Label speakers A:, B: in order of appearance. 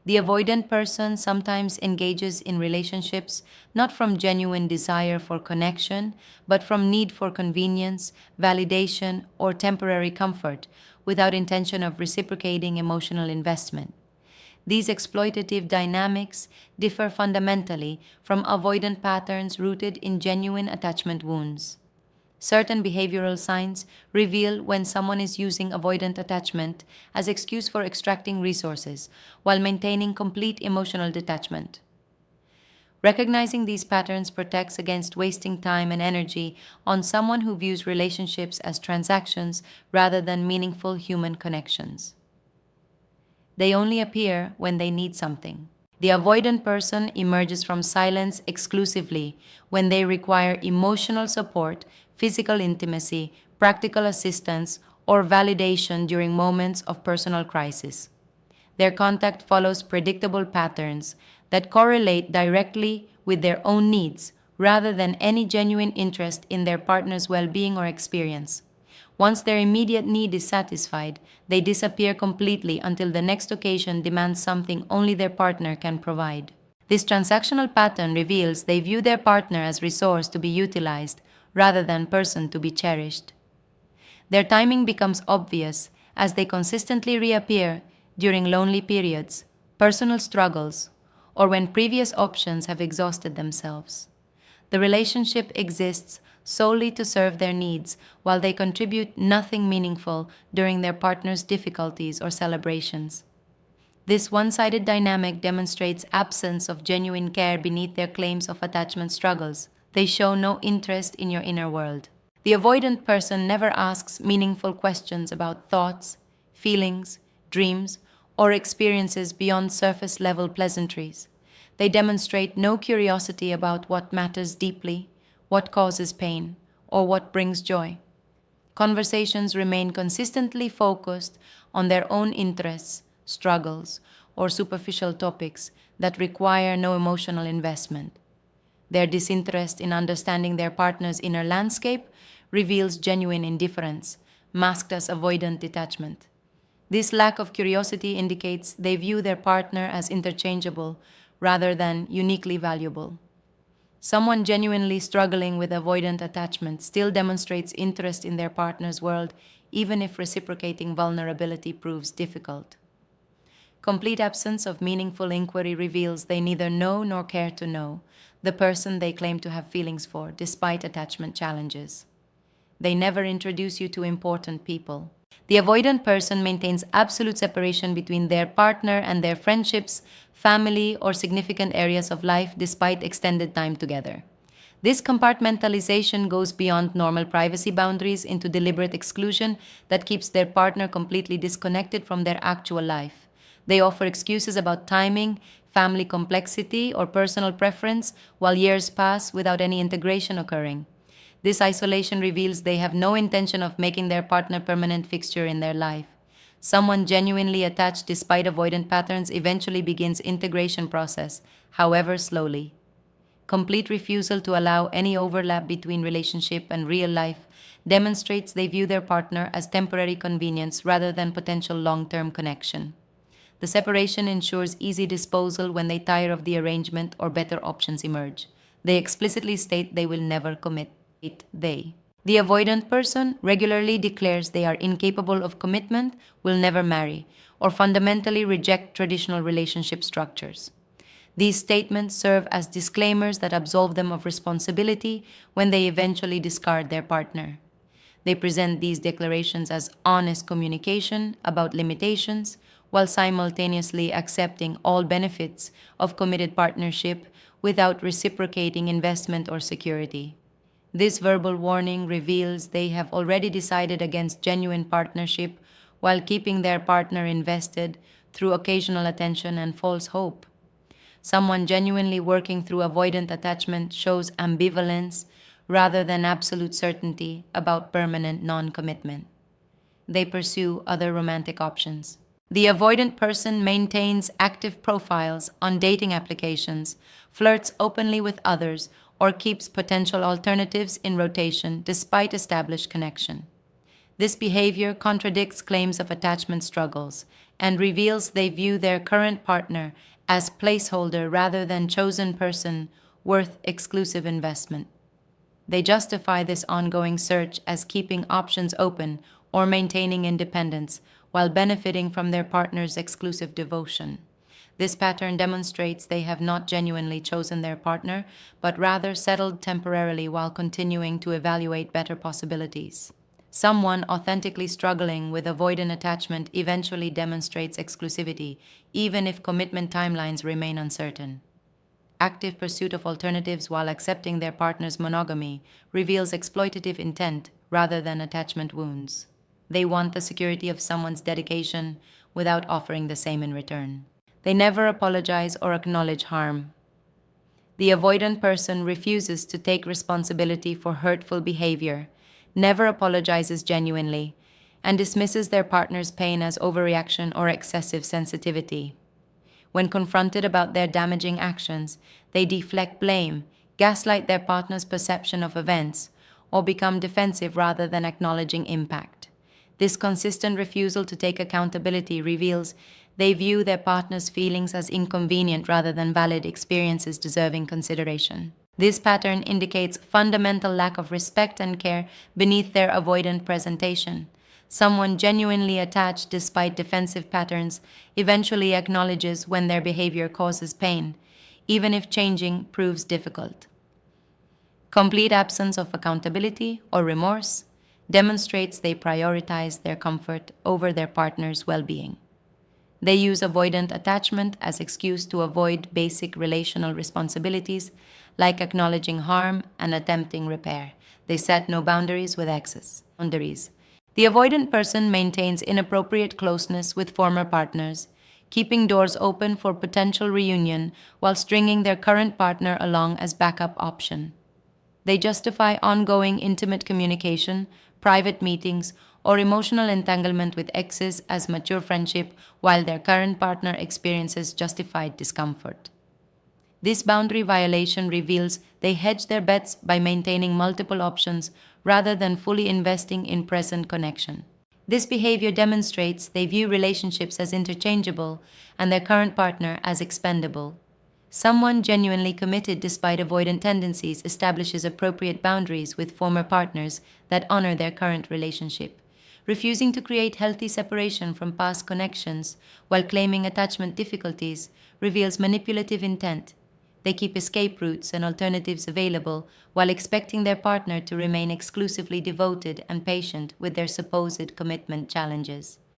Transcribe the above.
A: The avoidant person sometimes engages in relationships not from genuine desire for connection, but from need for convenience, validation, or temporary comfort, without intention of reciprocating emotional investment. These exploitative dynamics differ fundamentally from avoidant patterns rooted in genuine attachment wounds. Certain behavioral signs reveal when someone is using avoidant attachment as excuse for extracting resources while maintaining complete emotional detachment. Recognizing these patterns protects against wasting time and energy on someone who views relationships as transactions rather than meaningful human connections. They only appear when they need something. The avoidant person emerges from silence exclusively when they require emotional support, physical intimacy, practical assistance, or validation during moments of personal crisis. Their contact follows predictable patterns that correlate directly with their own needs rather than any genuine interest in their partner's well being or experience. Once their immediate need is satisfied, they disappear completely until the next occasion demands something only their partner can provide. This transactional pattern reveals they view their partner as resource to be utilized rather than person to be cherished. Their timing becomes obvious as they consistently reappear during lonely periods, personal struggles, or when previous options have exhausted themselves. The relationship exists solely to serve their needs while they contribute nothing meaningful during their partner's difficulties or celebrations. This one-sided dynamic demonstrates absence of genuine care beneath their claims of attachment struggles. They show no interest in your inner world. The avoidant person never asks meaningful questions about thoughts, feelings, dreams, or experiences beyond surface level pleasantries. They demonstrate no curiosity about what matters deeply, what causes pain, or what brings joy. Conversations remain consistently focused on their own interests, struggles, or superficial topics that require no emotional investment. Their disinterest in understanding their partner's inner landscape reveals genuine indifference, masked as avoidant detachment. This lack of curiosity indicates they view their partner as interchangeable rather than uniquely valuable. Someone genuinely struggling with avoidant attachment still demonstrates interest in their partner's world, even if reciprocating vulnerability proves difficult. Complete absence of meaningful inquiry reveals they neither know nor care to know the person they claim to have feelings for, despite attachment challenges. They never introduce you to important people. The avoidant person maintains absolute separation between their partner and their friendships, family, or significant areas of life despite extended time together. This compartmentalization goes beyond normal privacy boundaries into deliberate exclusion that keeps their partner completely disconnected from their actual life. They offer excuses about timing, family complexity, or personal preference while years pass without any integration occurring. This isolation reveals they have no intention of making their partner a permanent fixture in their life. Someone genuinely attached despite avoidant patterns eventually begins integration process, however slowly. Complete refusal to allow any overlap between relationship and real life demonstrates they view their partner as temporary convenience rather than potential long-term connection. The separation ensures easy disposal when they tire of the arrangement or better options emerge. They explicitly state they will never commit. The avoidant person regularly declares they are incapable of commitment, will never marry, or fundamentally reject traditional relationship structures. These statements serve as disclaimers that absolve them of responsibility when they eventually discard their partner. They present these declarations as honest communication about limitations, while simultaneously accepting all benefits of committed partnership without reciprocating investment or security. This verbal warning reveals they have already decided against genuine partnership while keeping their partner invested through occasional attention and false hope. Someone genuinely working through avoidant attachment shows ambivalence rather than absolute certainty about permanent non commitment. They pursue other romantic options. The avoidant person maintains active profiles on dating applications, flirts openly with others, or keeps potential alternatives in rotation despite established connection. This behavior contradicts claims of attachment struggles and reveals they view their current partner as placeholder rather than chosen person worth exclusive investment. They justify this ongoing search as keeping options open or maintaining independence while benefiting from their partner's exclusive devotion. This pattern demonstrates they have not genuinely chosen their partner, but rather settled temporarily while continuing to evaluate better possibilities. Someone authentically struggling with avoidant attachment eventually demonstrates exclusivity, even if commitment timelines remain uncertain. Active pursuit of alternatives while accepting their partner's monogamy reveals exploitative intent rather than attachment wounds. They want the security of someone's dedication without offering the same in return. They never apologize or acknowledge harm. The avoidant person refuses to take responsibility for hurtful behavior, never apologizes genuinely, and dismisses their partner's pain as overreaction or excessive sensitivity. When confronted about their damaging actions, they deflect blame, gaslight their partner's perception of events, or become defensive rather than acknowledging impact. This consistent refusal to take accountability reveals they view their partner's feelings as inconvenient rather than valid experiences deserving consideration. This pattern indicates fundamental lack of respect and care beneath their avoidant presentation. Someone genuinely attached despite defensive patterns eventually acknowledges when their behavior causes pain, even if changing proves difficult. Complete absence of accountability or remorse demonstrates they prioritize their comfort over their partner's well-being. They use avoidant attachment as excuse to avoid basic relational responsibilities like acknowledging harm and attempting repair. They set no boundaries with exes. The avoidant person maintains inappropriate closeness with former partners, keeping doors open for potential reunion while stringing their current partner along as backup option. They justify ongoing intimate communication, private meetings, or emotional entanglement with exes as mature friendship while their current partner experiences justified discomfort. This boundary violation reveals they hedge their bets by maintaining multiple options rather than fully investing in present connection. This behavior demonstrates they view relationships as interchangeable and their current partner as expendable. Someone genuinely committed despite avoidant tendencies establishes appropriate boundaries with former partners that honor their current relationship. Refusing to create healthy separation from past connections while claiming attachment difficulties reveals manipulative intent. They keep escape routes and alternatives available while expecting their partner to remain exclusively devoted and patient with their supposed commitment challenges.